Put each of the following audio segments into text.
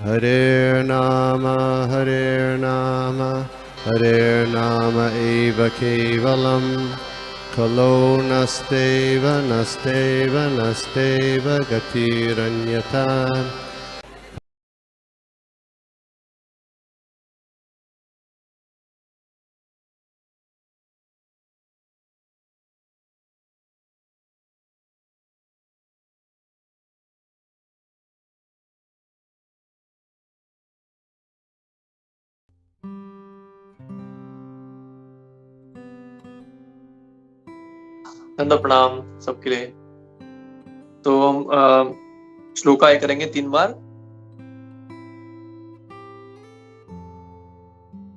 Hare Nama, Hare Nama eva kevalam, Kalo nasteva, nasteva, nasteva gatiranyata. नंद प्रणाम सबके लिए। तो हम श्लोकाय करेंगे 3 बार।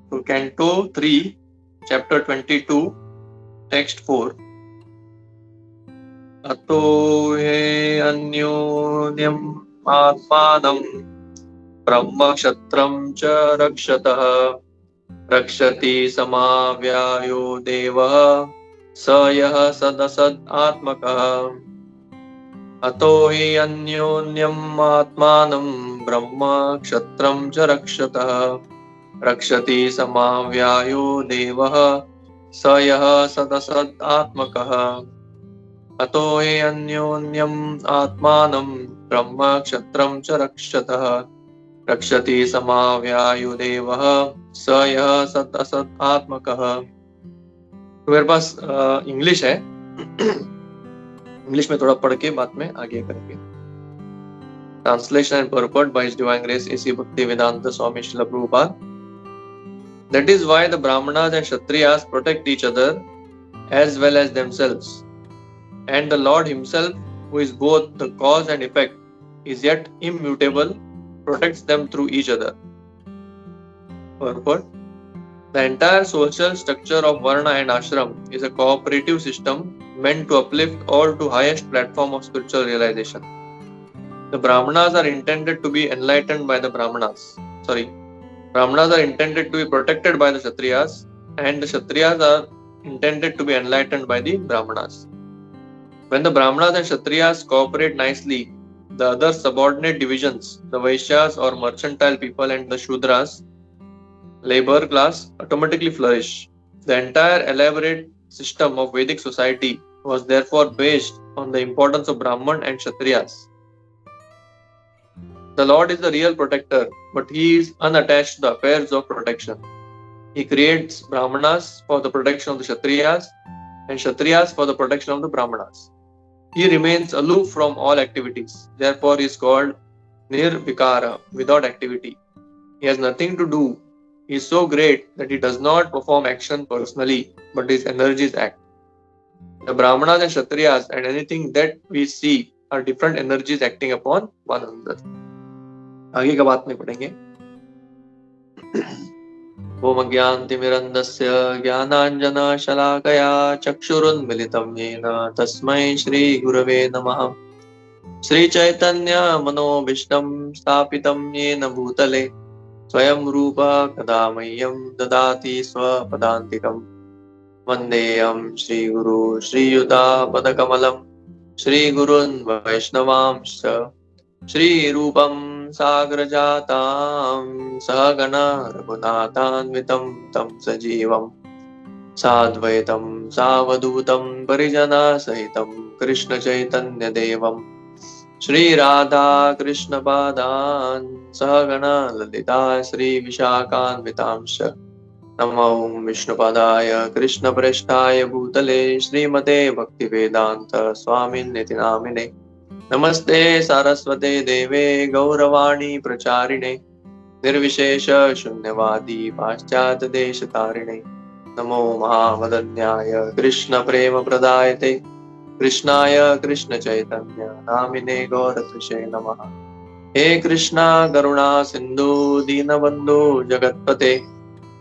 तो कैंटो 3 चैप्टर 22 टेक्स्ट 4। अतो हे अन्योन्यम् आत्मानं ब्रह्म क्षत्रं च रक्षतः रक्षति समाव्यायो देवः स यः सदसद् आत्मकः। अतो हि अन्योन्यम् आत्मानं ब्रह्म क्षत्रं च रक्षतः रक्षति समाव्यायो देवः स यः सदसद् आत्मकः। अतो हि अन्योन्यम् आत्मानं ब्रह्म क्षत्रं च रक्षतः रक्षति समाव्यायो देवः स यः सदसद् आत्मकः। तो मेरे पास इंग्लिश है, इंग्लिश में थोड़ा पढ़ के बाद में आगे करेंगे। Translation and purport by His Divine Grace A.C. Bhaktivedanta Swami Srila Prabhupada. That is why the Brahmanas and Kshatriyas protect each other as well as themselves, and the Lord Himself, who is both the cause and effect, is yet immutable, protects them through each other. Purport. The entire social structure of Varna and Ashram is a cooperative system meant to uplift all to highest platform of spiritual realization. The Brahmanas are intended to be enlightened by the Brahmanas. Brahmanas are intended to be protected by the Kshatriyas, and the Kshatriyas are intended to be enlightened by the Brahmanas. When the Brahmanas and Kshatriyas cooperate nicely, the other subordinate divisions, the Vaishyas or mercantile people and the Shudras, labor class, automatically flourish. The entire elaborate system of Vedic society was therefore based on the importance of Brahman and Kshatriyas. The Lord is the real protector, but He is unattached to the affairs of protection. He creates Brahmanas for the protection of the Kshatriyas and Kshatriyas for the protection of the Brahmanas. He remains aloof from all activities. Therefore, he is called Nirvikara, without activity. He has nothing to do. He is so great that he does not perform action personally, but his energies act. The Brahmanas and Kshatriyas and anything that we see are different energies acting upon one another. आगे का बात में पढ़ेंगे। ओम अज्ञानतिमिरन्धस्य ज्ञानाञ्जनशलाकया चक्षुरुन्मिलितं येन तस्मै श्रीगुरवे नमः। श्रीचैतन्यमनोभीष्टं स्थापितं येन भूतले स्वयं रूपः कदा मह्यं ददाति स्वपदान्तिकम्। वन्देऽहं श्रीगुरो श्रीयुतापदकमलं श्रीगुरून् वैष्णवांश्च श्रीरूपं साग्रजातां सहगणा रघुनाथान्वितं तं सजीवं साद्वैतं सावधूतं परिजनसहितं कृष्णचैतन्यदेवं श्रीराधा कृष्णपादान् सहगणा ललिता श्रीविशाखान्वितांश्च। नमो विष्णुपादाय कृष्णप्रेष्ठाय भूतले श्रीमते भक्तिवेदान्त स्वामिन्निति नामिने। नमस्ते सारस्वते देवे गौरवाणी प्रचारिणे निर्विशेष शून्यवादी पाश्चात्य देश तारिणे। नमो महावदन्याय कृष्ण प्रेम प्रदायते कृष्णाय कृष्ण चैतन्य नामिने गौरतृषे नमः। हे कृष्णा करुणा सिंधु दीनबंधु जगत्पते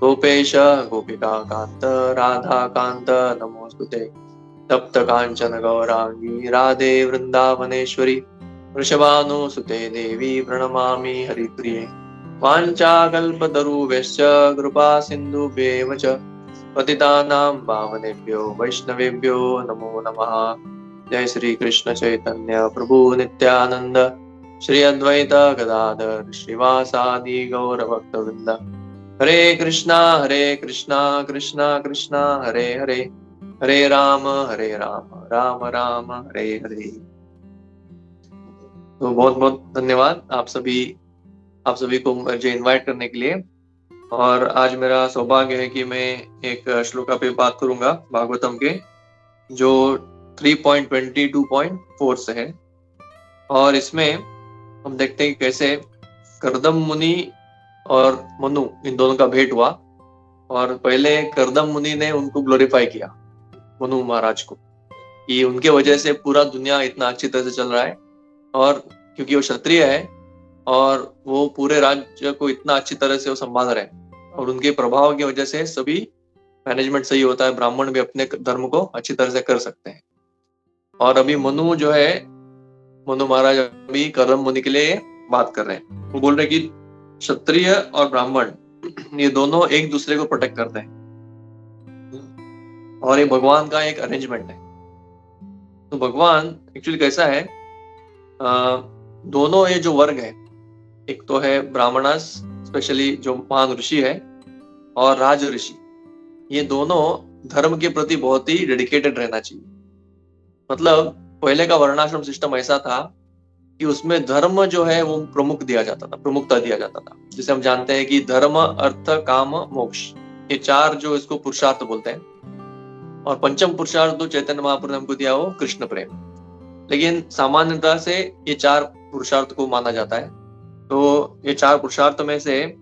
गोपेश गोपिका कांत राधा कांत नमोस्तुते। तप्त कांचन गौरांगी राधे वृंदावनेश्वरी वृषभानुसुते देवी प्रणमामि हरिप्रिये। वाञ्छाकल्पतरुभ्यश्च कृपा सिन्धुभ्येव च पतितानां पावनेभ्यो वैष्णवेभ्यो नमो नमः। जय श्री कृष्ण चैतन्य प्रभु नित्यानंद श्री अद्वैत गदाधर श्रीवासादि गौर भक्तवृंद। हरे कृष्णा कृष्णा कृष्णा हरे हरे, हरे राम राम राम हरे हरे। तो बहुत बहुत धन्यवाद आप सभी को मुझे इनवाइट करने के लिए। और आज मेरा सौभाग्य है कि मैं एक श्लोका पे बात करूंगा भागवतम के, जो 3.22.4 से है। और इसमें हम देखते हैं कि कैसे कर्दम मुनि और मनु इन दोनों का भेंट हुआ। और पहले कर्दम मुनि ने उनको ग्लोरीफाई किया, मनु महाराज को, कि उनके वजह से पूरा दुनिया इतना अच्छी तरह से चल रहा है। और क्योंकि वो क्षत्रिय है और वो पूरे राज्य को इतना अच्छी तरह से वो संभाल रहे हैं, और उनके प्रभाव की वजह से सभी मैनेजमेंट सही होता है, ब्राह्मण भी अपने धर्म को अच्छी तरह से कर सकते हैं। और अभी मनु जो है, मनु महाराज अभी कर्दम मुनि के लिए बात कर रहे हैं। वो बोल रहे कि क्षत्रिय और ब्राह्मण ये दोनों एक दूसरे को प्रोटेक्ट करते हैं, और ये भगवान का एक अरेंजमेंट है। तो भगवान एक्चुअली कैसा है, दोनों ये जो वर्ग है, एक तो है ब्राह्मणस, स्पेशली जो महान ऋषि है, और राज ऋषि, ये दोनों धर्म के प्रति बहुत ही डेडिकेटेड रहना चाहिए। मतलब पहले का वर्णाश्रम सिस्टम ऐसा था कि उसमें धर्म जो है वो प्रमुखता दिया जाता था। जिसे हम जानते हैं कि धर्म, अर्थ, काम, मोक्ष, ये चार जो इसको पुरुषार्थ बोलते हैं। और पंचम पुरुषार्थ तो चैतन्य महाप्रभु ने हमको दिया वो कृष्ण प्रेम। लेकिन सामान्यतः से ये चार पुरुषार्थ को माना जाता है। तो ये चार पुरुषार्थ में से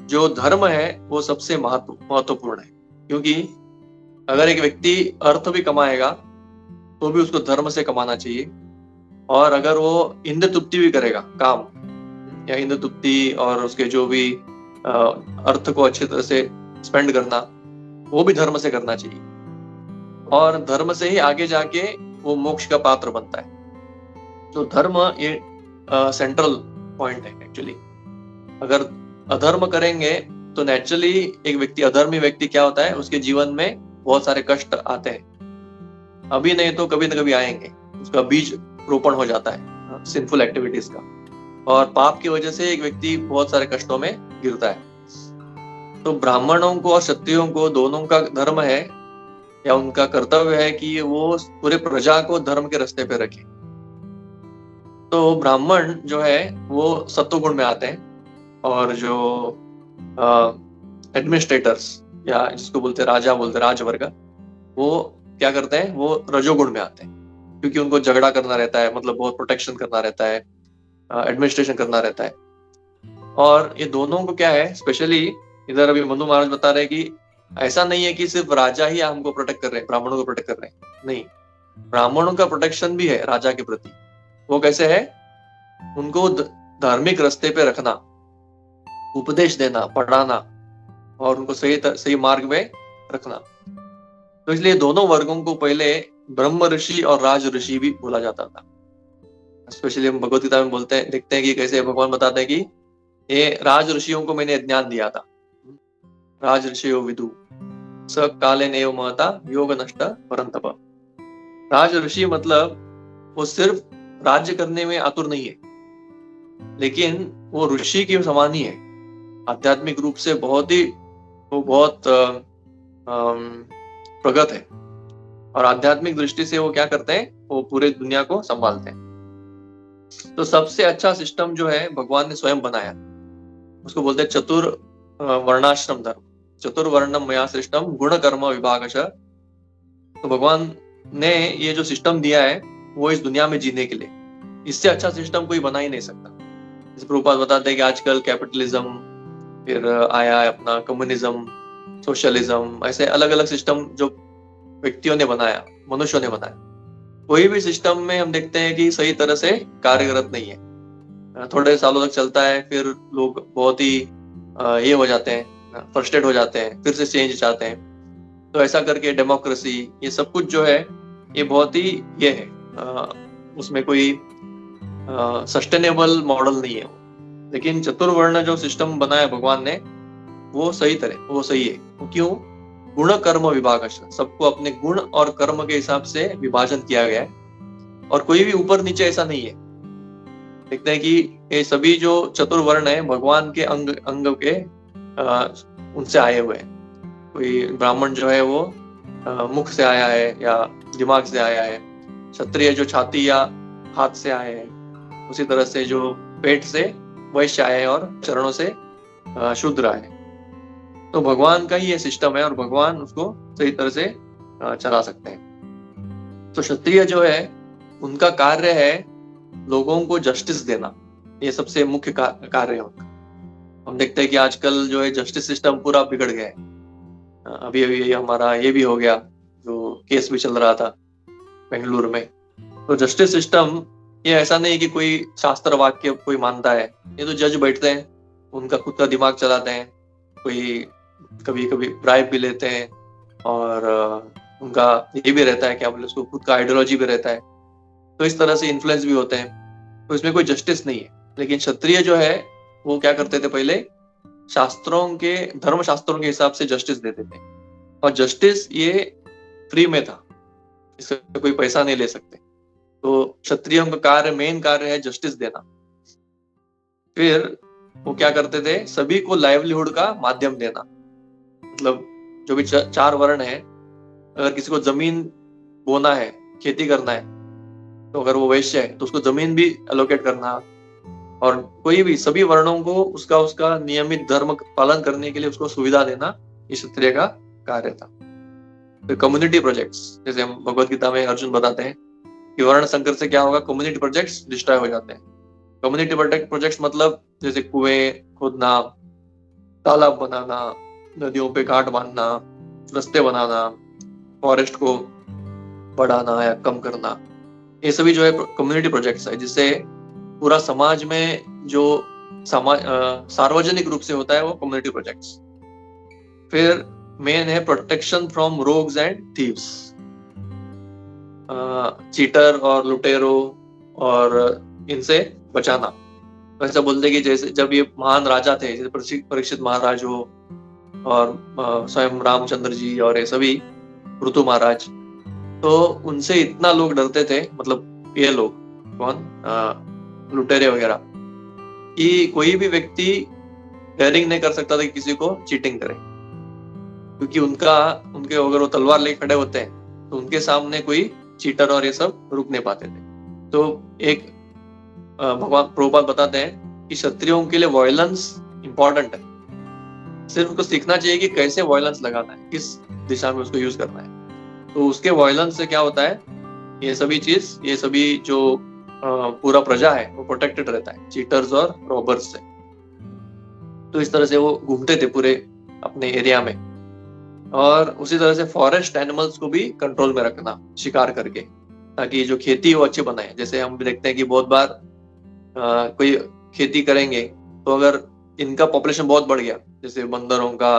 जो धर्म है वो सबसे महत्वपूर्ण है, क्योंकि अगर एक व्यक्ति अर्थ भी कमाएगा तो भी उसको धर्म से कमाना चाहिए। और अगर वो इंद्र तृप्ति भी करेगा, काम या इंद्र तृप्ति और उसके जो भी अर्थ को अच्छी तरह से स्पेंड करना, वो भी धर्म से करना चाहिए। और धर्म से ही आगे जाके वो मोक्ष का पात्र बनता है। तो धर्म ये सेंट्रल पॉइंट है एक्चुअली। अगर अधर्म करेंगे तो नेचुरली एक व्यक्ति, अधर्मी व्यक्ति क्या होता है, उसके जीवन में बहुत सारे कष्ट आते हैं। अभी नहीं तो कभी न कभी आएंगे। उसका बीज रोपण हो जाता है सिंफुल एक्टिविटीज का, और पाप की वजह से एक व्यक्ति बहुत सारे कष्टों में गिरता है। तो ब्राह्मणों को और क्षत्रियों को दोनों का धर्म है या उनका कर्तव्य है कि वो पूरे प्रजा को धर्म के रास्ते पे रखे। तो ब्राह्मण जो है वो सत्वगुण में आते हैं, और जो एडमिनिस्ट्रेटर्स या जिसको बोलते राजा बोलते राजवर्ग, वो क्या करते हैं, वो रजोगुण में आते हैं, क्योंकि उनको झगड़ा करना रहता है, मतलब बहुत प्रोटेक्शन करना रहता है, एडमिनिस्ट्रेशन करना रहता है। और ये दोनों को क्या है, स्पेशली इधर अभी मनु महाराज बता रहे कि ऐसा नहीं है कि सिर्फ राजा ही हमको प्रोटेक्ट कर रहे हैं, ब्राह्मणों को प्रोटेक्ट कर रहे हैं, नहीं, ब्राह्मणों का प्रोटेक्शन भी है राजा के प्रति। वो कैसे है, उनको धार्मिक रास्ते पे रखना, उपदेश देना, पढ़ाना, और उनको सही मार्ग में रखना। तो इसलिए दोनों वर्गों को पहले ब्रह्म ऋषि और राज ऋषि भी बोला जाता था। स्पेशली हम भगवत गीता में बोलते हैं, देखते हैं कि कैसे भगवान बताते हैं कि ये राज ऋषियों को मैंने ज्ञान दिया था। राज ऋषियो विदु स काले नेव महता योग नष्ट परंतप। राज ऋषि मतलब वो सिर्फ राज्य करने में आतुर नहीं है, लेकिन वो ऋषि के समान ही है, आध्यात्मिक रूप से बहुत प्रगत है। और आध्यात्मिक दृष्टि से वो क्या करते हैं, वो पूरे दुनिया को संभालते हैं। तो सबसे अच्छा सिस्टम जो है भगवान ने स्वयं बनाया, उसको बोलते हैं चतुर वर्णाश्रम धर्म। चतुर्वर्णम मया सृष्टम गुण कर्म विभागश। तो भगवान ने ये जो सिस्टम दिया है वो इस दुनिया में जीने के लिए, इससे अच्छा सिस्टम कोई बना ही नहीं सकता। जैसे प्रभुपाद बताते हैं कि आजकल कैपिटलिज्म, फिर आया है अपना कम्युनिज्म, सोशलिज्म, ऐसे अलग अलग सिस्टम जो व्यक्तियों ने बनाया, मनुष्यों ने बनाया। कोई भी सिस्टम में हम देखते हैं कि सही तरह से कार्यरत नहीं है, थोड़े सालों तक चलता है, फिर लोग बहुत ही ये हो जाते हैं, फ्रस्ट्रेट हो जाते हैं, फिर से चेंज चाहते हैं। तो ऐसा करके डेमोक्रेसी, ये सब कुछ जो है ये बहुत ही ये है, उसमें कोई सस्टेनेबल मॉडल नहीं है। लेकिन चतुर्वर्ण जो सिस्टम बनाया भगवान ने वो सही है। क्यों? गुण कर्म विभाग, सबको अपने गुण और कर्म के हिसाब से विभाजन किया गया है, और कोई भी ऊपर नीचे ऐसा नहीं है। देखते हैं कि ये सभी जो चतुर्वर्ण है भगवान के अंग अंग के उनसे आए हुए हैं। कोई ब्राह्मण जो है वो मुख से आया है या दिमाग से आया है, क्षत्रिय जो छाती या हाथ से आए हैं, उसी तरह से जो पेट से वैश्य आए हैं और चरणों से शूद्र आए हैं। तो भगवान का ही ये सिस्टम है और भगवान उसको सही तरह से चला सकते हैं। तो क्षत्रिय जो है उनका कार्य है लोगों को जस्टिस देना, ये सबसे मुख्य कार्य है उनका। हम देखते हैं कि आजकल जो है जस्टिस सिस्टम पूरा बिगड़ गया है। अभी अभी हमारा ये भी हो गया, जो केस भी चल रहा था बेंगलुरु में। तो जस्टिस सिस्टम ये ऐसा नहीं कि कोई शास्त्र वाक्य कोई मानता है, ये तो जज बैठते हैं, उनका खुद का दिमाग चलाते हैं, कोई कभी कभी ब्राइब भी लेते हैं और उनका ये भी रहता है क्या बोले उसको, खुद का आइडियोलॉजी भी रहता है। तो इस तरह से इन्फ्लुएंस भी होते हैं, तो इसमें कोई जस्टिस नहीं है। लेकिन क्षत्रिय जो है वो क्या करते थे, पहले शास्त्रों के धर्म शास्त्रों के हिसाब से जस्टिस देते थे, और जस्टिस ये फ्री में था, इससे कोई पैसा नहीं ले सकते। तो क्षत्रियों का कार्य, मेन कार्य है जस्टिस देना। फिर वो क्या करते थे, सभी को लाइवलीहुड का माध्यम देना। मतलब जो भी चार वर्ण है, अगर किसी को जमीन बोना है, खेती करना है, तो अगर वो वैश्य है तो उसको जमीन भी एलोकेट करना, और कोई भी सभी वर्णों को उसका नियमित धर्म पालन करने के लिए उसको सुविधा देना, ये क्षत्रिय का कार्य था। फिर कम्युनिटी प्रोजेक्ट्स, जैसे हम भगवत गीता में अर्जुन बताते हैं कि वर्ण संकर से क्या होगा, कम्युनिटी प्रोजेक्ट्स डिस्ट्रॉय हो जाते हैं। कम्युनिटी प्रोजेक्ट्स मतलब जैसे कुएं खोदना, तालाब बनाना, नदियों पे घाट बांधना, रास्ते बनाना, फॉरेस्ट को बढ़ाना या कम करना, ये सभी जो है कम्युनिटी प्रोजेक्ट्स है, जिससे पूरा समाज में जो सार्वजनिक रूप से होता है वो कम्युनिटी प्रोजेक्ट्स। फिर मेन है protection from rogues and thieves, cheater और लुटेरो और इनसे बचाना। ऐसा बोलते कि जैसे जब ये महान राजा थे, जैसे परीक्षित महाराज हो और स्वयं रामचंद्र जी और ये सभी ऋतु महाराज, तो उनसे इतना लोग डरते थे, मतलब ये लोग कौन, लुटेरे वगैरह, कि कोई भी व्यक्ति डेयरिंग नहीं कर सकता था कि किसी को चीटिंग करे, क्योंकि उनके अगर वो तलवार लेके खड़े होते हैं तो उनके सामने कोई चीटर और ये सब रुक नहीं पाते थे। तो एक भगवान प्रभुपाद बताते हैं कि क्षत्रियों के लिए वायलेंस इंपॉर्टेंट है, सिर्फ उसको सीखना चाहिए कि कैसे वायलेंस लगाना है, किस दिशा में उसको यूज करना है। तो उसके वायलेंस से क्या होता है, ये सभी जो पूरा प्रजा है वो प्रोटेक्टेड रहता है चीटर्स और रॉबर्स से। तो इस तरह से वो घूमते थे पूरे अपने एरिया में, और उसी तरह से फॉरेस्ट एनिमल्स को भी कंट्रोल में रखना शिकार करके, ताकि जो खेती वो अच्छी बनाए। जैसे हम देखते हैं कि बहुत बार कोई खेती करेंगे तो अगर इनका पॉपुलेशन बहुत बढ़ गया, जैसे बंदरों का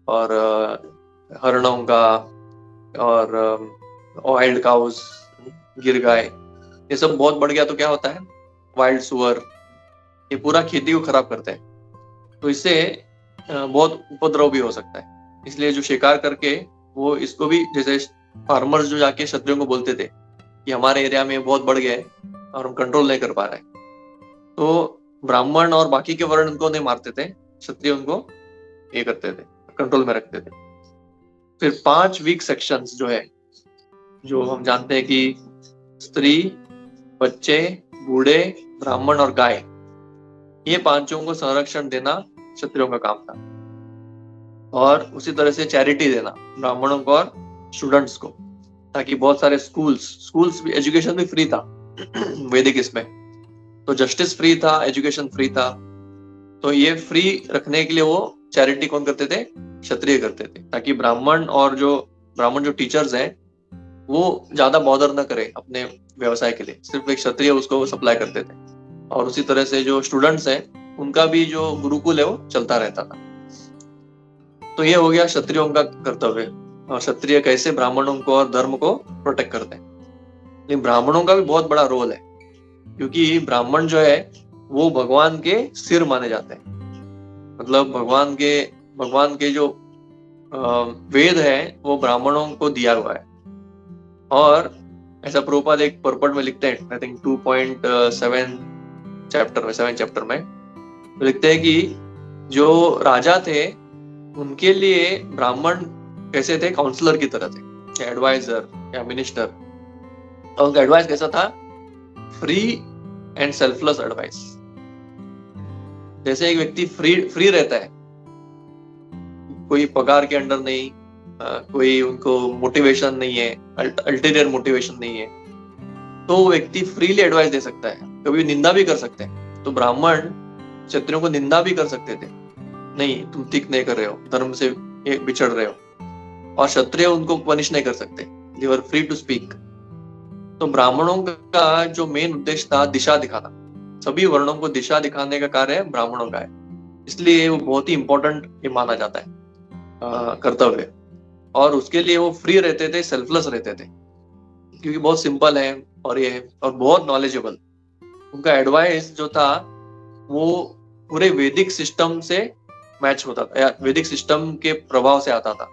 और हरणों का और वाइल्ड काउस, गिर गाय, ये सब बहुत बढ़ गया, तो क्या होता है, वाइल्ड सुअर, ये पूरा खेती को खराब करते हैं। तो इससे बहुत उपद्रव भी हो सकता है। इसलिए जो शिकार करके वो इसको भी, जैसे फार्मर्स जो जाके क्षत्रियों को बोलते थे कि हमारे एरिया में बहुत बढ़ गया है और हम कंट्रोल नहीं कर पा रहे, तो ब्राह्मण और बाकी के वर्ण उनको नहीं मारते थे, क्षत्रिय उनको ये करते थे, कंट्रोल में रखते थे। फिर 5 वीक सेक्शंस जो है, जो हम जानते हैं कि स्त्री, बच्चे, बूढ़े, ब्राह्मण और गाय, ये पांचों को संरक्षण देना क्षत्रियों का काम था। और उसी तरह से चैरिटी देना ब्राह्मणों को और स्टूडेंट्स को, ताकि बहुत सारे स्कूल्स भी, एजुकेशन भी फ्री था वैदिक इसमें, तो जस्टिस फ्री था, एजुकेशन फ्री था। तो ये फ्री रखने के लिए वो चैरिटी कौन करते थे, क्षत्रिय करते थे, ताकि ब्राह्मण जो टीचर्स हैं वो ज्यादा बॉदर न करे अपने व्यवसाय के लिए, सिर्फ एक क्षत्रिय उसको सप्लाई करते थे। और उसी तरह से जो स्टूडेंट्स हैं उनका भी जो गुरुकुल है वो चलता रहता था। तो ये हो गया क्षत्रियों का कर्तव्य, और क्षत्रिय कैसे ब्राह्मणों को और धर्म को प्रोटेक्ट करते हैं। लेकिन ब्राह्मणों का भी बहुत बड़ा रोल है, क्योंकि ब्राह्मण जो है वो भगवान के सिर माने जाते हैं। मतलब भगवान के जो वेद है वो ब्राह्मणों को दिया हुआ है। और ऐसा प्रभुपाद एक परपट में लिखते हैं, आई थिंक 2.7 चैप्टर में, 7 चैप्टर में तो लिखते हैं कि जो राजा थे उनके लिए ब्राह्मण कैसे थे, काउंसलर की तरह थे, या एडवाइजर या मिनिस्टर। और उनका एडवाइस कैसा था, फ्री एंड सेल्फलेस एडवाइस। जैसे एक व्यक्ति फ्री रहता है, कोई पगार के अंडर नहीं, कोई उनको मोटिवेशन नहीं है, अल्टीरियर मोटिवेशन नहीं है, तो वो व्यक्ति फ्रीली एडवाइस दे सकता है, कभी निंदा भी कर सकते हैं। तो ब्राह्मण क्षत्रियों को निंदा भी कर सकते थे, नहीं तुम ठीक नहीं कर रहे हो, धर्म से बिछड़ रहे हो, और क्षत्रिय उनको पनिश नहीं कर सकते, दे वर फ्री टू स्पीक। तो ब्राह्मणों का जो मेन उद्देश्य था दिशा दिखाना, सभी वर्णों को दिशा दिखाने का कार्य ब्राह्मणों का है, इसलिए वो बहुत ही इंपॉर्टेंट माना जाता है कर्तव्य। और उसके लिए वो फ्री रहते थे, सेल्फलेस रहते थे, क्योंकि बहुत सिंपल है और ये और बहुत नॉलेजेबल। उनका एडवाइस जो था वो पूरे वैदिक सिस्टम से मैच होता था, या वैदिक सिस्टम के प्रभाव से आता था।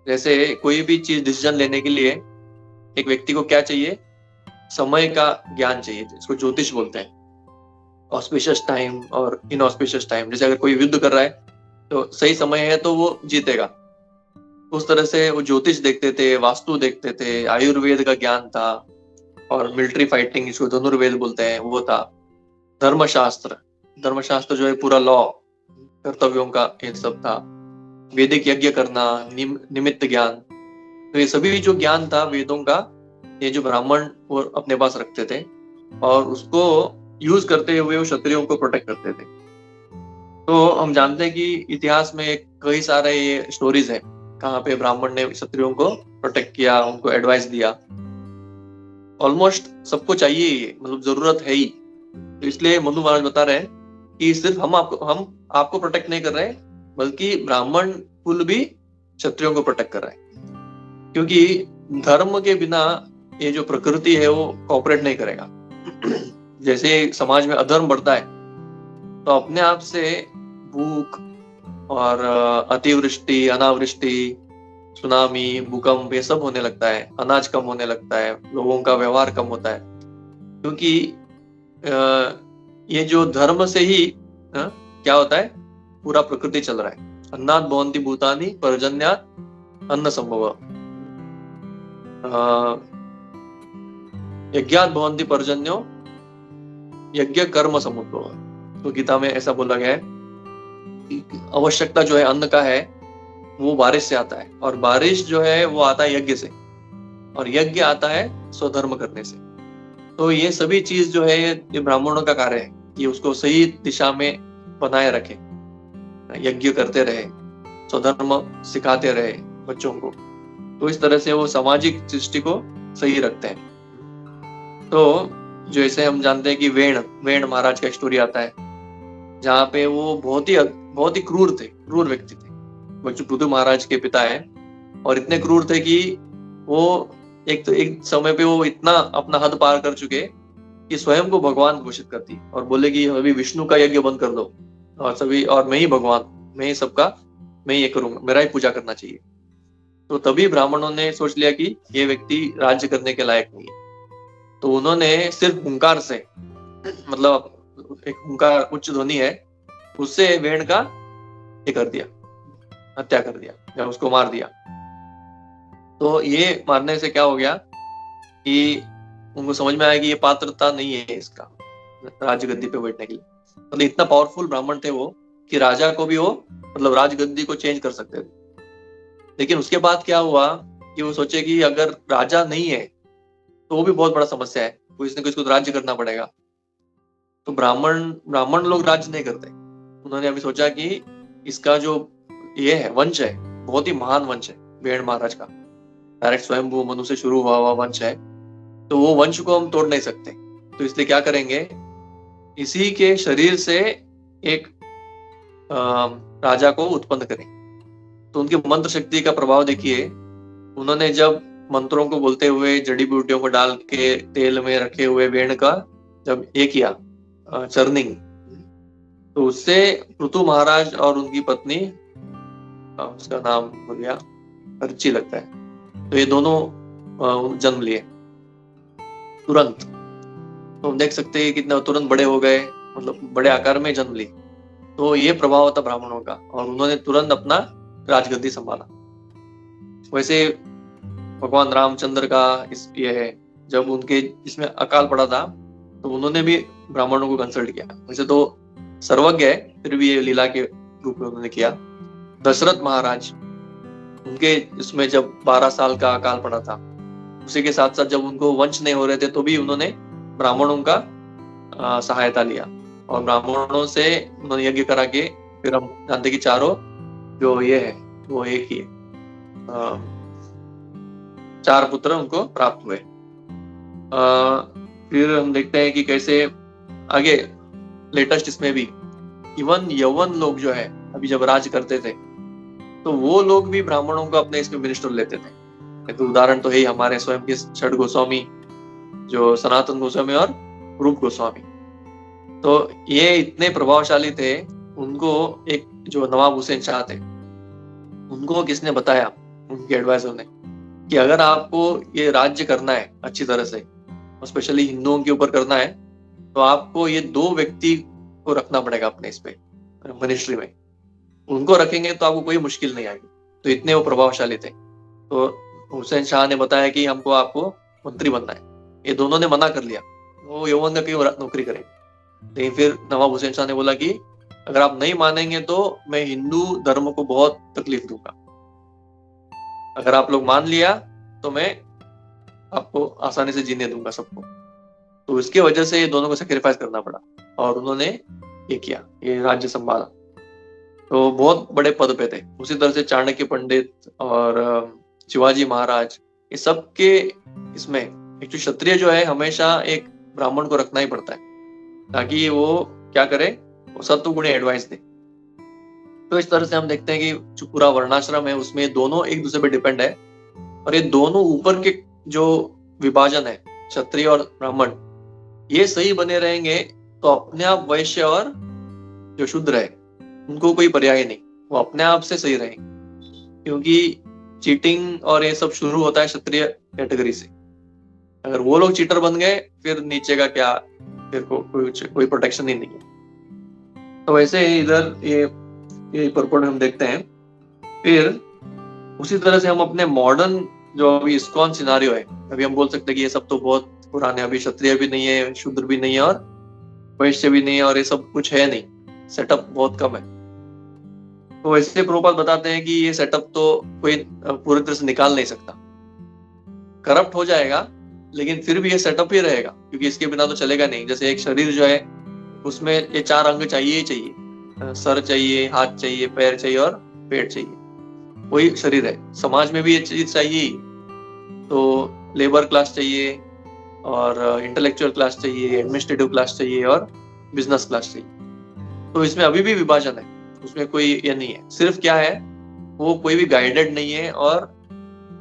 जैसे कोई भी चीज डिसीजन लेने के लिए एक व्यक्ति को क्या चाहिए, समय का ज्ञान चाहिए, जिसको ज्योतिष बोलते हैं, ऑस्पिशियस टाइम और इनऑस्पिशियस टाइम। जैसे अगर कोई युद्ध कर रहा है तो सही समय है तो वो जीतेगा, उस तरह से वो ज्योतिष देखते थे, वास्तु देखते थे, आयुर्वेद का ज्ञान था, और मिलिट्री फाइटिंग, इसको धनुर्वेद बोलते हैं, वो था। धर्मशास्त्र जो है पूरा लॉ, कर्तव्यों का ये सब था। वैदिक यज्ञ करना, निमित्त ज्ञान, तो ये सभी जो ज्ञान था वेदों का, ये जो ब्राह्मण वो अपने पास रखते थे, और उसको यूज करते हुए वो क्षत्रियों को प्रोटेक्ट करते थे। तो हम जानते हैं कि इतिहास में कई सारे ये स्टोरीज है कहाँ पे ब्राह्मण ने क्षत्रियों को प्रोटेक्ट किया, उनको एडवाइस दिया। ऑलमोस्ट सबको चाहिए ये, मतलब जरूरत है ही। तो इसलिए मनु महाराज बता रहे हैं कि सिर्फ हम आपको प्रोटेक्ट नहीं कर रहे, बल्कि ब्राह्मण कुल भी क्षत्रियों को प्रोटेक्ट कर रहा है, क्योंकि धर्म के बिना ये जो प्रकृति है वो कोऑपरेट नहीं करेगा। जैसे समाज में अधर्म बढ़ता है तो अपने आप से भूख और अतिवृष्टि, अनावृष्टि, सुनामी, भूकंप, ये सब होने लगता है, अनाज कम होने लगता है, लोगों का व्यवहार कम होता है, क्योंकि ये जो धर्म से ही क्या होता है, पूरा प्रकृति चल रहा है। अन्नात् भवन्ति भूतानि पर्जन्यात् अन्न संभव, यज्ञात् भवन्ति पर्जन्यो यज्ञ कर्म समुद्भव। तो गीता में ऐसा बोला गया है, आवश्यकता जो है अन्न का है वो बारिश से आता है, और बारिश जो है वो आता है यज्ञ से, और यज्ञ आता है स्वधर्म करने से। तो ये सभी चीज जो है ये ब्राह्मणों का कार्य है कि उसको सही दिशा में बनाए रखे, यज्ञ करते रहे, स्वधर्म सिखाते रहे बच्चों को। तो इस तरह से वो सामाजिक दृष्टि को सही रखते हैं। तो जैसे हम जानते हैं कि वेण महाराज का स्टोरी आता है, जहाँ पे वो बहुत ही क्रूर व्यक्ति थे। पृथु महाराज के पिता है, और इतने क्रूर थे कि वो एक समय पे वो इतना अपना हद पार कर चुके कि स्वयं को भगवान घोषित करती और बोले कि अभी विष्णु का यज्ञ बंद कर दो, और मैं ही भगवान, मैं ही सबका, मैं ही ये करूंगा, मेरा ही पूजा करना चाहिए। तो तभी ब्राह्मणों ने सोच लिया कि ये व्यक्ति राज्य करने के लायक नहीं है। तो उन्होंने सिर्फ हुंकार से, मतलब एक हुंकार उच्च ध्वनि है, उससे वेण का ये कर दिया, हत्या कर दिया या उसको मार दिया। तो ये मारने से क्या हो गया कि उनको समझ में आया कि ये पात्रता नहीं है इसका राजगद्दी पे बैठने के लिए। मतलब इतना पावरफुल ब्राह्मण थे वो कि राजा को भी वो मतलब राजगद्दी को चेंज कर सकते थे। लेकिन उसके बाद क्या हुआ कि वो सोचे कि अगर राजा नहीं है तो वो भी बहुत बड़ा समस्या है, किसी न किसी को राज्य करना पड़ेगा। तो ब्राह्मण लोग राज्य नहीं करते। उन्होंने अभी सोचा कि इसका जो ये है वंश है, बहुत ही महान वंश है वेण महाराज का, डायरेक्ट स्वयंभू मनु से शुरू हुआ वंश है, तो वो वंश को हम तोड़ नहीं सकते। तो इसलिए क्या करेंगे, इसी के शरीर से एक राजा को उत्पन्न करें। तो उनकी मंत्र शक्ति का प्रभाव देखिए, उन्होंने जब मंत्रों को बोलते हुए जड़ी बूटियों को डाल के तेल में रखे हुए वेण का जब ये किया चर्निंग, तो उससे पृथु महाराज और उनकी पत्नी, उसका नाम भूल गया, अर्ची लगता है, तो ये दोनों जन्म लिए तुरंत। तो हम देख सकते हैं कितना तुरंत बड़े हो गए, मतलब बड़े आकार में जन्म ली। तो ये प्रभाव था ब्राह्मणों का और उन्होंने तुरंत अपना राजगद्दी संभाला। वैसे भगवान रामचंद्र का ये है, जब उनके इसमें अकाल पड़ा था तो उन्होंने भी ब्राह्मणों को कंसल्ट किया। वैसे तो सर्वज्ञ है, फिर भी ये लीला के रूप में उन्होंने किया। दशरथ महाराज, उनके इसमें जब 12 साल का अकाल पड़ा था, उसी के साथ साथ जब उनको वंश नहीं हो रहे थे तो भी उन्होंने ब्राह्मणों का सहायता लिया और ब्राह्मणों से उन्होंने यज्ञ करा के, फिर हम जानते कि चारों जो ये है वो एक ही है, 4 पुत्र उनको प्राप्त हुए। फिर हम देखते हैं कि कैसे आगे लेटेस्ट इसमें भी इवन यवन लोग जो है अभी जब राज करते थे तो वो लोग भी ब्राह्मणों को अपने इसमें मिनिस्टर लेते थे। तो उदाहरण तो है ही हमारे स्वयं के 6 गोस्वामी, जो सनातन गोस्वामी और रूप गोस्वामी। तो ये इतने प्रभावशाली थे, उनको एक जो नवाब हुसैन शाह थे उनको किसने बताया, उनके एडवाइजर ने, कि अगर आपको ये राज्य करना है अच्छी तरह से और स्पेशली हिंदुओं के ऊपर करना है तो आपको ये 2 व्यक्ति को रखना पड़ेगा अपने इस पे मिनिस्ट्री में। उनको रखेंगे तो आपको कोई मुश्किल नहीं आएगी। तो इतने वो प्रभावशाली थे। तो हुसैन शाह ने बताया कि हमको आपको मंत्री बनना है। ये दोनों ने मना कर लिया, वो यौवन में क्यों नौकरी करेंगे। लेकिन फिर नवाब हुसैन शाह ने बोला कि अगर आप नहीं मानेंगे तो मैं हिंदू धर्म को बहुत तकलीफ दूंगा, अगर आप लोग मान लिया तो मैं आपको आसानी से जीने दूंगा सबको। तो इसकी वजह से ये दोनों को सेक्रीफाइस करना पड़ा और उन्होंने ये किया, ये राज्य संभाला। तो बहुत बड़े पद पे थे। उसी तरह से चाणक्य पंडित और शिवाजी महाराज, ये सब के इसमें एक क्षत्रिय जो है हमेशा एक ब्राह्मण को रखना ही पड़ता है ताकि वो क्या करे, वो सत्व गुण एडवाइस दे। तो इस तरह से हम देखते हैं कि जो पूरा वर्णाश्रम है उसमें दोनों एक दूसरे पे डिपेंड है और ये दोनों ऊपर के जो विभाजन है क्षत्रिय और ब्राह्मण, ये सही बने रहेंगे तो अपने आप वैश्य और जो शूद्र है उनको कोई पर्याय नहीं, वो अपने आप से सही रहेंगे। क्योंकि चीटिंग और ये सब शुरू होता है क्षत्रिय कैटेगरी से। अगर वो लोग चीटर बन गए फिर नीचे का क्या, फिर कोई प्रोटेक्शन ही नहीं है। तो वैसे इधर ये पर्पट हम देखते हैं। फिर उसी तरह से हम अपने मॉडर्न जो अभी इस्कॉन सिनारियो है, अभी हम बोल सकते हैं कि ये सब तो बहुत पुराने, अभी क्षत्रिय भी नहीं है, शूद्र भी नहीं है और वैश्य भी नहीं है और ये सब कुछ है नहीं, सेटअप बहुत कम है। तो वैसे प्रभुपाद बताते हैं कि ये सेटअप तो कोई पूरी तरह से निकाल नहीं सकता, करप्ट हो जाएगा लेकिन फिर भी ये सेटअप ही रहेगा क्योंकि इसके बिना तो चलेगा नहीं। जैसे एक शरीर जो है उसमें ये 4 अंग चाहिए ही चाहिए, सर चाहिए, हाथ चाहिए, पैर चाहिए और पेट चाहिए, वही शरीर है। समाज में भी ये चीज चाहिए। तो लेबर क्लास चाहिए और इंटेलेक्चुअल क्लास चाहिए, एडमिनिस्ट्रेटिव क्लास चाहिए और बिजनेस क्लास चाहिए। तो इसमें अभी भी विभाजन है, उसमें कोई ये नहीं है। सिर्फ क्या है, वो कोई भी गाइडेड नहीं है और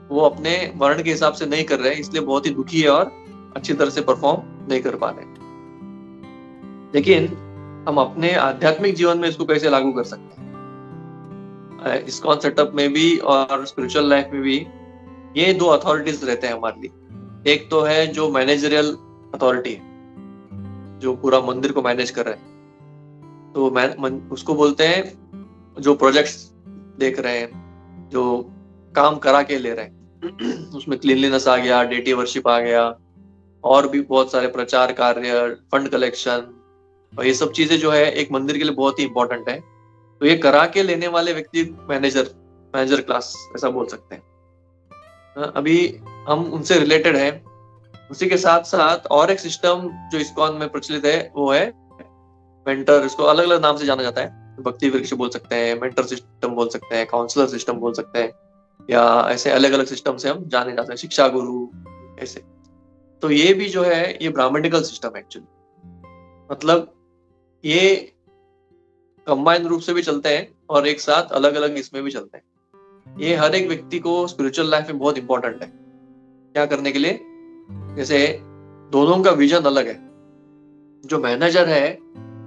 वो अपने वर्ण के हिसाब से नहीं कर रहे, इसलिए बहुत ही दुखी है और अच्छी तरह से परफॉर्म नहीं कर पा रहे। लेकिन हम अपने आध्यात्मिक जीवन में इसको कैसे लागू कर सकते हैं? इस्कॉन सेटअप में भी और स्पिरिचुअल लाइफ में भी ये 2 अथॉरिटीज रहते हैं हमारे लिए। एक तो है जो मैनेजरियल अथॉरिटी है, जो पूरा मंदिर को मैनेज कर रहे हैं, तो उसको बोलते हैं जो प्रोजेक्ट्स देख रहे हैं, जो काम करा के ले रहे हैं। उसमें क्लीनलीनेस आ गया, डेटी वर्शिप आ गया और भी बहुत सारे प्रचार कार्य, फंड कलेक्शन, और ये सब चीजें जो है एक मंदिर के लिए बहुत ही इंपॉर्टेंट है। तो ये करा के लेने वाले व्यक्ति मैनेजर क्लास ऐसा बोल सकते हैं। अभी हम उनसे रिलेटेड है। उसी के साथ साथ और एक सिस्टम जो इस्कॉन में प्रचलित है वो है मेंटर। इसको अलग अलग नाम से जाना जाता है, भक्ति वृक्ष बोल सकते हैं, मेंटर सिस्टम बोल सकते हैं, काउंसलर सिस्टम बोल सकते हैं, या ऐसे अलग अलग सिस्टम से हम जाने जाते हैं, शिक्षा गुरु ऐसे। तो ये भी जो है ये ब्राह्मणिकल सिस्टम है एक्चुअली, मतलब ये कंबाइन रूप से भी चलते हैं और एक साथ अलग अलग इसमें भी चलते हैं। ये हर एक व्यक्ति को स्पिरिचुअल लाइफ में बहुत इंपॉर्टेंट है क्या करने के लिए। जैसे दोनों का विजन अलग है। जो मैनेजर है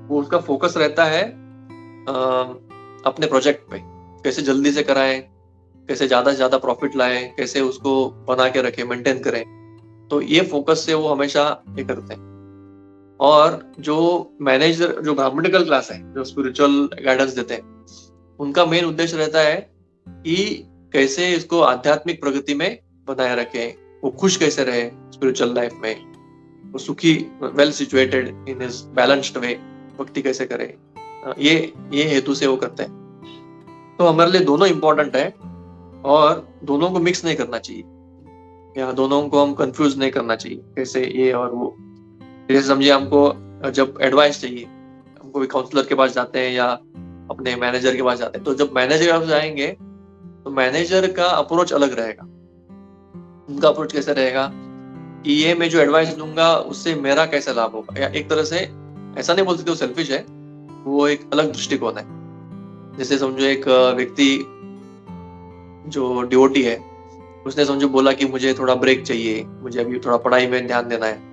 वो उसका फोकस रहता है अपने प्रोजेक्ट पे, कैसे जल्दी से कराएं, कैसे ज्यादा से ज्यादा प्रॉफिट लाएं, कैसे उसको बना के रखें, मेंटेन करें। तो ये फोकस से वो हमेशा ये करते हैं। और जो मैनेजर, जो ब्राह्मणिकल क्लास है, जो स्पिरिचुअल गाइडेंस देते हैं, उनका मेन उद्देश्य रहता है कि कैसे इसको आध्यात्मिक प्रगति में बनाए रखे, वो खुश कैसे रहे स्पिरिचुअल लाइफ में, वो सुखी, well situated in his balanced way, भक्ति कैसे करे, ये हेतु से वो करते हैं। तो हमारे लिए दोनों इंपॉर्टेंट है और दोनों को मिक्स नहीं करना चाहिए, या दोनों को हम कंफ्यूज नहीं करना चाहिए कैसे ये और वो। जैसे समझिए हमको जब एडवाइस चाहिए, हमको भी काउंसलर के पास जाते हैं या अपने मैनेजर के पास जाते हैं, तो जब मैनेजर के पास जाएंगे तो मैनेजर का अप्रोच अलग रहेगा। उनका अप्रोच कैसे रहेगा कि ये मैं जो एडवाइस दूंगा उससे मेरा कैसा लाभ होगा, या एक तरह से ऐसा नहीं बोल सकते वो सेल्फिश है, वो एक अलग दृष्टिकोण है। जैसे समझो एक व्यक्ति जो डिवोटी है, उसने समझो बोला कि मुझे थोड़ा ब्रेक चाहिए, मुझे अभी थोड़ा पढ़ाई में ध्यान देना है,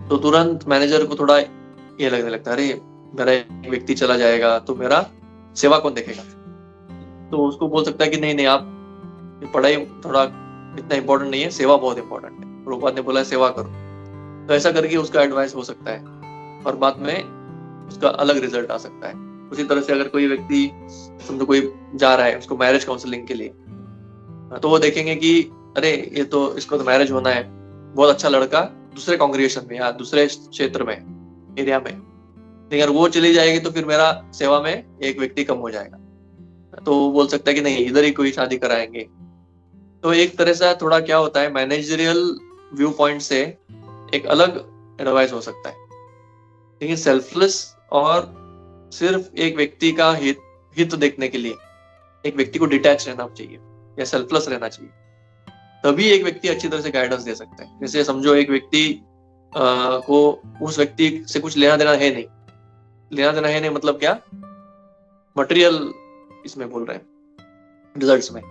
तो तुरंत मैनेजर को थोड़ा ये लगने लगता है, अरे मेरा एक व्यक्ति चला जाएगा तो मेरा सेवा कौन देखेगा। तो उसको बोल सकता है कि नहीं नहीं, आप पढ़ाई थोड़ा इतना इंपॉर्टेंट नहीं है, सेवा बहुत इंपॉर्टेंट है, प्रभुपाद ने बोला है सेवा करो। तो ऐसा करके उसका एडवाइस हो सकता है और बाद में उसका अलग रिजल्ट आ सकता है। उसी तरह से अगर कोई व्यक्ति समझो कोई जा रहा है उसको मैरिज काउंसलिंग के लिए, तो वो देखेंगे कि अरे ये तो इसको तो मैरिज होना है, बहुत अच्छा लड़का दूसरे कांग्रेगेशन में या दूसरे क्षेत्र में, एरिया में, लेकिन अगर वो चली जाएगी तो फिर मेरा सेवा में एक व्यक्ति कम हो जाएगा। तो वो बोल सकता है कि नहीं, इधर ही कोई शादी कराएंगे। तो एक तरह से थोड़ा क्या होता है, मैनेजरियल व्यू पॉइंट से एक अलग एडवाइस हो सकता है, लेकिन सेल्फलेस और सिर्फ एक व्यक्ति का हित देखने के लिए एक व्यक्ति को डिटैच रहना चाहिए या सेल्फलेस रहना चाहिए, तभी एक व्यक्ति अच्छी तरह से गाइडेंस दे सकता है। जैसे समझो एक व्यक्ति को उस व्यक्ति से कुछ लेना देना है नहीं, लेना देना है नहीं मतलब क्या, मटेरियल इसमें बोल रहे हैं रिजल्ट्स में,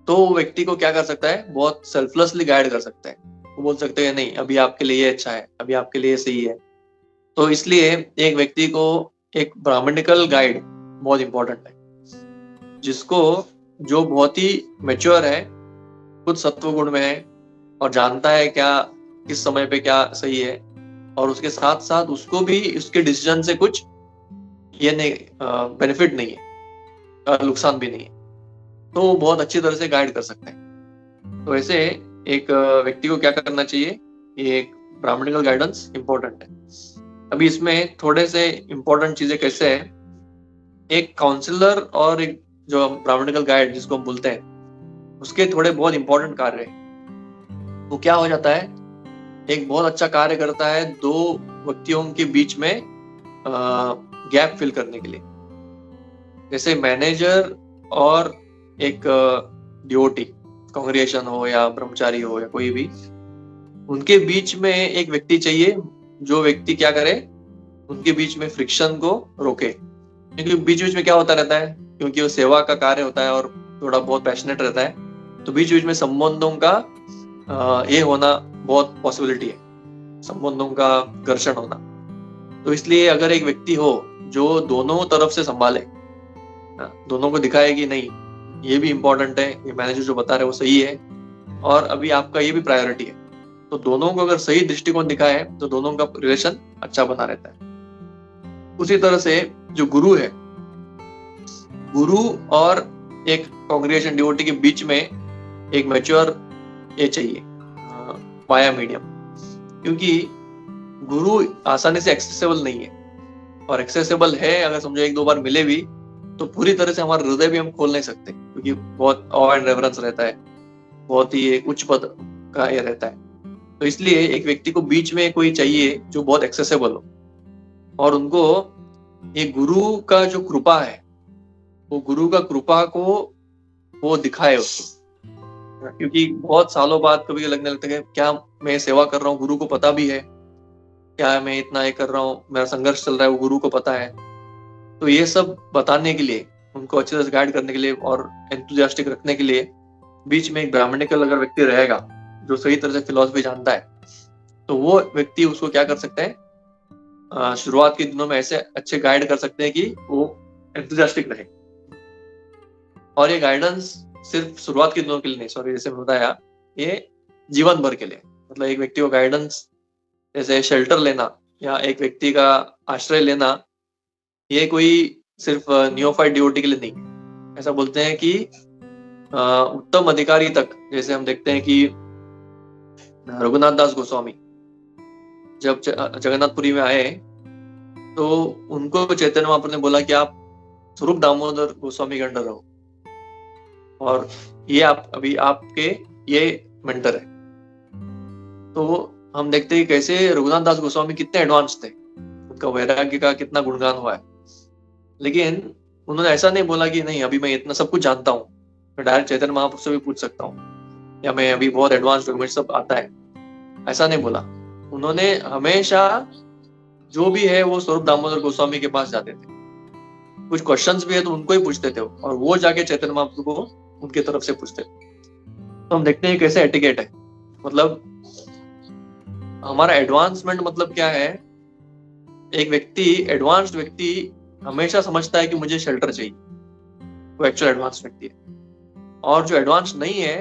तो वो व्यक्ति को क्या कर सकता है, बहुत सेल्फलेसली गाइड कर सकता है। वो बोल सकते हैं नहीं अभी आपके लिए ये अच्छा है, अभी आपके लिए सही है। तो इसलिए एक व्यक्ति को एक ब्राह्मणिकल गाइड बहुत इंपॉर्टेंट है, जिसको जो बहुत ही मैच्योर है, खुद सत्व गुण में है और जानता है क्या किस समय पे क्या सही है, और उसके साथ साथ उसको भी उसके डिसीजन से कुछ ये नहीं बेनिफिट नहीं है, नुकसान भी नहीं है, तो वो बहुत अच्छी तरह से गाइड कर सकते हैं। तो ऐसे एक व्यक्ति को क्या करना चाहिए, ये एक ब्राह्मणिकल गाइडेंस इंपॉर्टेंट है। अभी इसमें थोड़े से इंपॉर्टेंट चीजें कैसे है, एक काउंसलर और एक जो ब्राह्मणिकल गाइड जिसको हम बोलते हैं, उसके थोड़े बहुत इंपॉर्टेंट कार्य है। वो क्या हो जाता है, एक बहुत अच्छा कार्य करता है दो व्यक्तियों के बीच में गैप फिल करने के लिए। जैसे मैनेजर और एक डिवोटी, कांग्रेगेशन हो या ब्रह्मचारी हो या कोई भी, उनके बीच में एक व्यक्ति चाहिए जो व्यक्ति क्या करे, उनके बीच में फ्रिक्शन को रोके। क्योंकि बीच बीच में क्या होता रहता है, क्योंकि वो सेवा का कार्य होता है और थोड़ा बहुत पैशनेट रहता है, तो बीच बीच में संबंधों का ये होना बहुत पॉसिबिलिटी है, संबंधों का घर्षण होना। तो इसलिए अगर एक व्यक्ति हो जो दोनों तरफ से संभाले, दोनों को दिखाए कि नहीं ये भी इंपॉर्टेंट है, ये मैनेजर जो बता रहे हैं वो सही है, और अभी आपका ये भी प्रायोरिटी है, तो दोनों को अगर सही दृष्टिकोण दिखाए तो दोनों का रिलेशन अच्छा बना रहता है। उसी तरह से जो गुरु है, गुरु और एक कांग्रेगेशन डिवोटी के बीच में एक मैच्योर ये चाहिए, पाया मीडियम, क्योंकि गुरु आसानी से एक्सेसिबल नहीं है, और एक्सेसिबल है अगर समझो एक दो बार मिले भी तो पूरी तरह से हमारा हृदय भी हम खोल नहीं सकते, क्योंकि बहुत ऑ एंड रेवरेंस रहता है, बहुत ही एक उच्च पद का ये रहता है। तो इसलिए एक व्यक्ति को बीच में कोई चाहिए जो बहुत एक्सेसिबल हो, और उनको ये गुरु का जो कृपा है, वो गुरु का कृपा को वो दिखाए उसको। क्योंकि बहुत सालों बाद कभी लगने लगता है क्या मैं सेवा कर रहा हूँ, गुरु को पता भी है क्या मैं इतना ये कर रहा हूँ, मेरा संघर्ष चल रहा है, वो गुरु को पता है। तो ये सब बताने के लिए, उनको अच्छी तरह से गाइड करने के लिए और एंथुसियास्टिक रखने के लिए बीच में एक ब्राह्मणिकल अगर व्यक्ति रहेगा जो सही तरह से फिलॉसफी जानता है, तो वो व्यक्ति उसको क्या कर सकते हैं, शुरुआत के दिनों में ऐसे अच्छे गाइड कर सकते हैं कि वो एंथुसियास्टिक रहे। और ये गाइडेंस सिर्फ शुरुआत के दिनों के लिए नहीं, सॉरी, जैसे बताया, ये जीवन भर के लिए, मतलब एक व्यक्ति को गाइडेंस जैसे शेल्टर लेना या एक व्यक्ति का आश्रय लेना ये कोई सिर्फ नियोफाइट डिवोटी के लिए नहीं है। ऐसा बोलते हैं कि उत्तम अधिकारी तक, जैसे हम देखते हैं कि रघुनाथ दास गोस्वामी जब जगन्नाथपुरी में आए तो उनको चैतन्य महाप्रभु ने बोला कि आप स्वरूप दामोदर गोस्वामी के अंडर रहो, और ये आप अभी आपके ये मेंटर है। तो हम देखते हैं कैसे रघुनाथ दास गोस्वामी कितने एडवांस थे, उनका वैराग्य का कितना गुणगान हुआ है। लेकिन उन्होंने ऐसा नहीं बोला कि नहीं अभी मैं इतना सब कुछ जानता हूँ, मैं डायरेक्ट चैतन्य महाप्रभु से भी पूछ सकता हूँ, या मैं अभी बहुत एडवांस हूँ, मुझे सब आता है। ऐसा नहीं बोला। उन्होंने हमेशा जो भी है वो स्वरूप दामोदर गोस्वामी के पास जाते थे। कुछ क्वेश्चंस भी है तो उनको ही पूछते थे, और वो जाके चैतन्य महाप्रभु को उनके तरफ से पूछते थे। तो हम देखते हैं कैसे एटिकेट है। मतलब हमारा एडवांसमेंट मतलब क्या है, एक व्यक्ति एडवांस्ड व्यक्ति हमेशा समझता है कि मुझे शेल्टर चाहिए, वो एक्चुअल एडवांस व्यक्ति है। और जो एडवांस नहीं है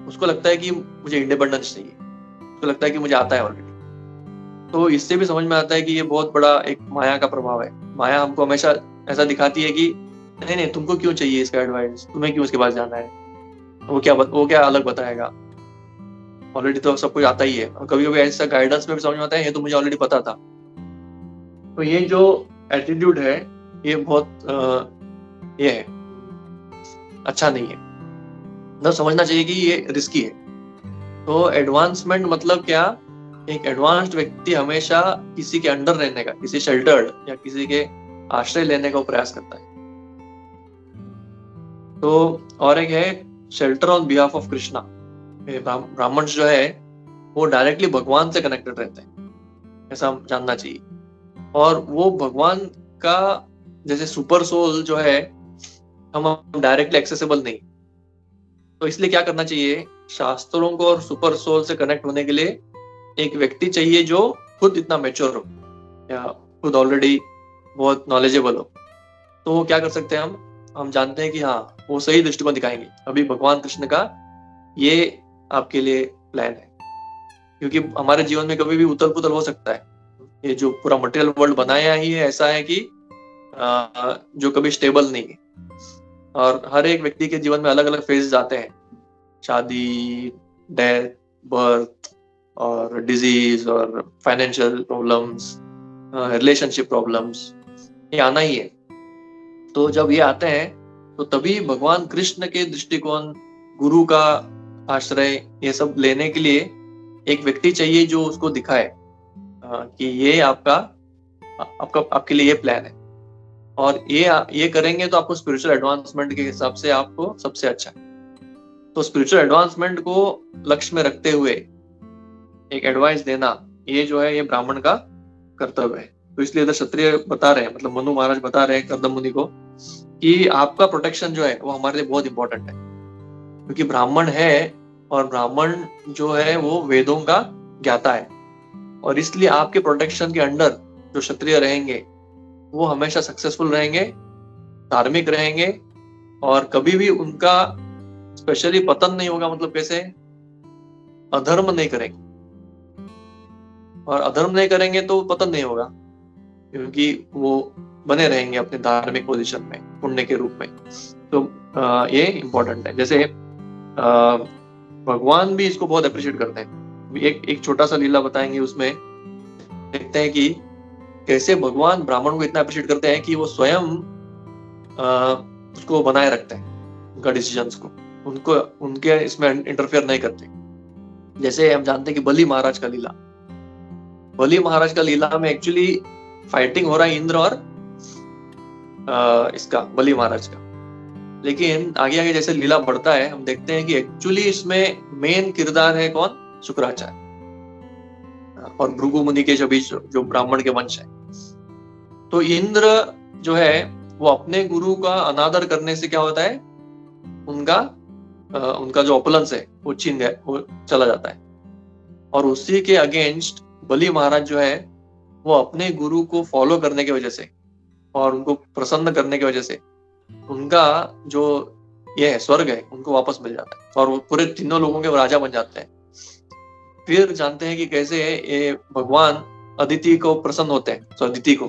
उसको लगता है कि मुझे इंडिपेंडेंस चाहिए, उसको लगता है कि मुझे आता है ऑलरेडी। तो इससे भी समझ में आता है कि ये बहुत बड़ा एक माया का प्रभाव है। माया हमको हमेशा ऐसा दिखाती है कि नहीं नहीं तुमको क्यों चाहिए इसका एडवाइस, तुम्हें क्यों उसके पास जाना है, वो क्या अलग बताएगा, ऑलरेडी तो सब कुछ आता ही है। और कभी कभी ऐसा गाइडेंस में भी समझ में आता है ये तो मुझे ऑलरेडी पता था। तो ये जो एटीट्यूड है ये बहुत ये है, अच्छा नहीं है, मतलब समझना चाहिए कि ये रिस्की है। तो एडवांसमेंट मतलब क्या, एक एडवांस्ड व्यक्ति हमेशा किसी के अंडर रहने का, किसी शेल्टर्ड या किसी के आश्रय लेने का प्रयास करता है। तो और एक है shelter on behalf of Krishna. ब्राह्मण जो है वो डायरेक्टली भगवान से कनेक्टेड रहते हैं, ऐसा जानना चाहिए। और वो भगवान का जैसे सुपर सोल जो है हम डायरेक्टली एक्सेसिबल नहीं। तो इसलिए क्या करना चाहिए, शास्त्रों को और सुपर सोल से कनेक्ट होने के लिए एक व्यक्ति चाहिए जो खुद इतना मैच्योर हो या खुद ऑलरेडी बहुत नॉलेजेबल हो। तो वो क्या कर सकते हैं, हम जानते हैं कि हाँ वो सही दृष्टिकोण दिखाएंगे, अभी भगवान कृष्ण का ये आपके लिए प्लान है। क्योंकि हमारे जीवन में कभी भी उथल पुथल हो सकता है। ये जो पूरा मटेरियल वर्ल्ड बनाया ही है ऐसा है कि जो कभी स्टेबल नहीं है। और हर एक व्यक्ति के जीवन में अलग अलग फेजेस आते हैं, शादी, डेथ, बर्थ और डिजीज और फाइनेंशियल प्रॉब्लम्स, रिलेशनशिप प्रॉब्लम्स, ये आना ही है। तो जब ये आते हैं तो तभी भगवान कृष्ण के दृष्टिकोण, गुरु का आश्रय, ये सब लेने के लिए एक व्यक्ति चाहिए जो उसको दिखाए कि ये आपके लिए ये प्लान है। और ये करेंगे तो आपको स्पिरिचुअल एडवांसमेंट के हिसाब से आपको सबसे अच्छा है। तो स्पिरिचुअल एडवांसमेंट को लक्ष्य में रखते हुए एक एडवाइस देना, ये जो है ये ब्राह्मण का कर्तव्य है। तो इसलिए इधर क्षत्रिय बता रहे हैं, मतलब मनु महाराज बता रहे हैं कर्दम मुनि को कि आपका प्रोटेक्शन जो है वो हमारे लिए बहुत इंपॉर्टेंट है। क्योंकि ब्राह्मण है और ब्राह्मण जो है वो वेदों का ज्ञाता है, और इसलिए आपके प्रोटेक्शन के अंडर जो क्षत्रिय रहेंगे वो हमेशा सक्सेसफुल रहेंगे, धार्मिक रहेंगे, और कभी भी उनका स्पेशली पतन नहीं होगा। मतलब कैसे, अधर्म नहीं करेंगे, और अधर्म नहीं करेंगे तो पतन नहीं होगा, क्योंकि वो बने रहेंगे अपने धार्मिक पोजीशन में पुण्य के रूप में। तो ये इम्पोर्टेंट है। जैसे भगवान भी इसको बहुत अप्रिशिएट करते हैं। एक छोटा सा लीला बताएंगे, उसमें देखते हैं कि कैसे भगवान ब्राह्मण को इतना अप्रिशिएट करते हैं कि वो स्वयं उसको बनाए रखते हैं, उनका डिसीजंस को, उनके इसमें इंटरफेयर नहीं करते। जैसे हम जानते हैं कि बलि महाराज का लीला, बलि महाराज का लीला में एक्चुअली फाइटिंग हो रहा है इंद्र और इसका बलि महाराज का। लेकिन आगे आगे जैसे लीला बढ़ता है हम देखते हैं कि एक्चुअली इसमें मेन किरदार है कौन, शुक्राचार्य और भृगु मुनि के बीच जो ब्राह्मण के वंश है। तो इंद्र जो है वो अपने गुरु का अनादर करने से क्या होता है, उनका जो ऑपुलेंस है वो छीन गया, वो चला जाता है। और उसी के अगेंस्ट बलि महाराज जो है वो अपने गुरु को फॉलो करने की वजह से और उनको प्रसन्न करने की वजह से उनका जो ये है स्वर्ग है उनको वापस मिल जाता है, और वो पूरे तीनों लोगों के राजा बन जाते हैं। फिर जानते हैं कि कैसे ये भगवान अदिति को प्रसन्न होते हैं, तो अदिति को,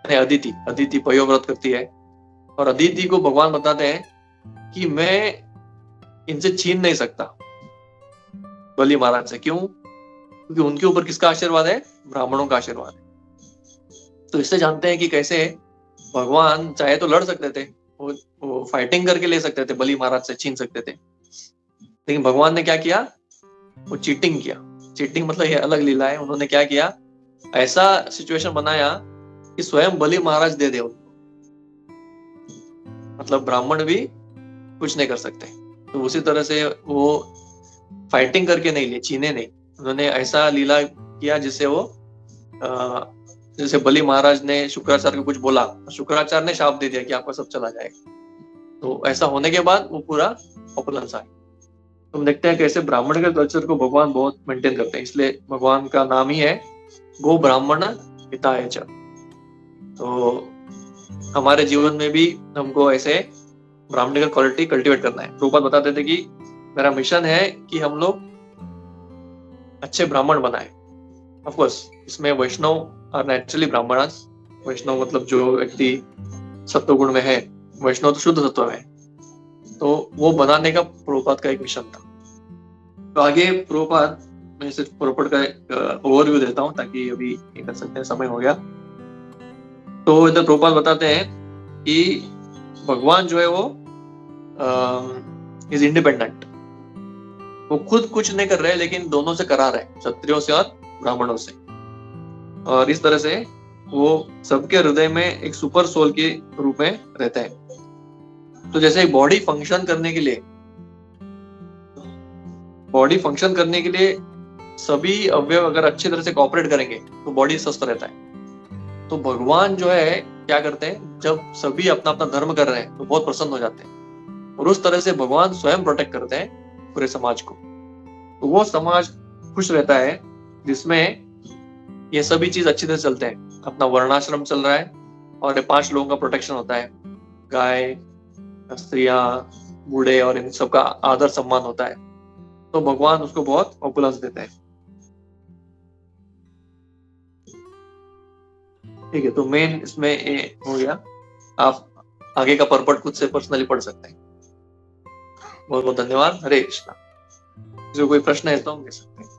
अदिति अदिति पयोव्रत करती है, और अदिति को भगवान बताते हैं कि मैं इनसे छीन नहीं सकता बलि महाराज से। क्यों? क्योंकि उनके ऊपर किसका आशीर्वाद है? ब्राह्मणों का आशीर्वाद है। तो इससे जानते हैं कि कैसे भगवान चाहे तो लड़ सकते थे, वो फाइटिंग करके ले सकते थे, बलि महाराज से छीन सकते थे, लेकिन भगवान ने क्या किया? वो चीटिंग किया। चीटिंग मतलब ये अलग लीला है। उन्होंने क्या किया? ऐसा सिचुएशन बनाया कि स्वयं बलि महाराज दे दे उनको, मतलब ब्राह्मण भी कुछ नहीं कर सकते। तो उसी तरह से वो फाइटिंग करके नहीं लिए, छीने नहीं, उन्होंने ऐसा लीला किया जिससे वो जैसे बलि महाराज ने शुक्राचार्य को कुछ बोला, शुक्राचार्य ने शाप दे दिया कि आपका सब चला जाएगा। तो ऐसा होने के बाद वो पूरा ऑपुलेंस आया। तुम देखते हैं कैसे ब्राह्मण के कल्चर को भगवान बहुत मेंटेन करते हैं, इसलिए भगवान का नाम ही है गो ब्राह्मण हिताय च। तो हमारे जीवन में भी हमको ऐसे ब्राह्मणिकल क्वालिटी कल्टीवेट करना है। प्रभुपाद बताते थे कि मेरा मिशन है कि हम लोग अच्छे ब्राह्मण बनाए। ऑफ कोर्स इसमें वैष्णव आर नेचुरली ब्राह्मणास, वैष्णव मतलब जो व्यक्ति सत्वगुण में है, वैष्णव तो शुद्ध सत्व में है, तो वो बनाने का प्रभुपाद का एक मिशन था। तो आगे प्रभुपाद, मैं सिर्फ प्रभुपाद का एक ओवरव्यू देता हूँ ताकि अभी ये कर सकते हैं, समय हो गया। तो इधर प्रभुपाद बताते हैं कि भगवान जो है वो इज इंडिपेंडेंट, वो खुद कुछ नहीं कर रहे लेकिन दोनों से करा रहे, क्षत्रियों से और ब्राह्मणों से, और इस तरह से वो सबके हृदय में एक सुपर सोल के रूप में रहता है। तो जैसे बॉडी फंक्शन करने के लिए सभी अवयव अगर अच्छी तरह से कोऑपरेट करेंगे तो बॉडी स्वस्थ रहता है। तो भगवान जो है क्या करते हैं, जब सभी अपना अपना धर्म कर रहे हैं तो बहुत प्रसन्न हो जाते हैं, और उस तरह से भगवान स्वयं प्रोटेक्ट करते हैं पूरे समाज को। तो वो समाज खुश रहता है जिसमें ये सभी चीज अच्छी तरह चलते हैं, अपना वर्णाश्रम चल रहा है और ये 5 लोगों का प्रोटेक्शन होता है, गाय, स्त्रियां, बूढ़े, और इन सबका आदर सम्मान होता है। तो भगवान उसको बहुत ऑपुलेंस देते हैं। ठीक है, तो मेन इसमें ये हो गया। आप आगे का पर्पट खुद से पर्सनली पढ़ सकते हैं। बहुत बहुत धन्यवाद। हरे कृष्णा। जो कोई प्रश्न है तो हम ले सकते हैं।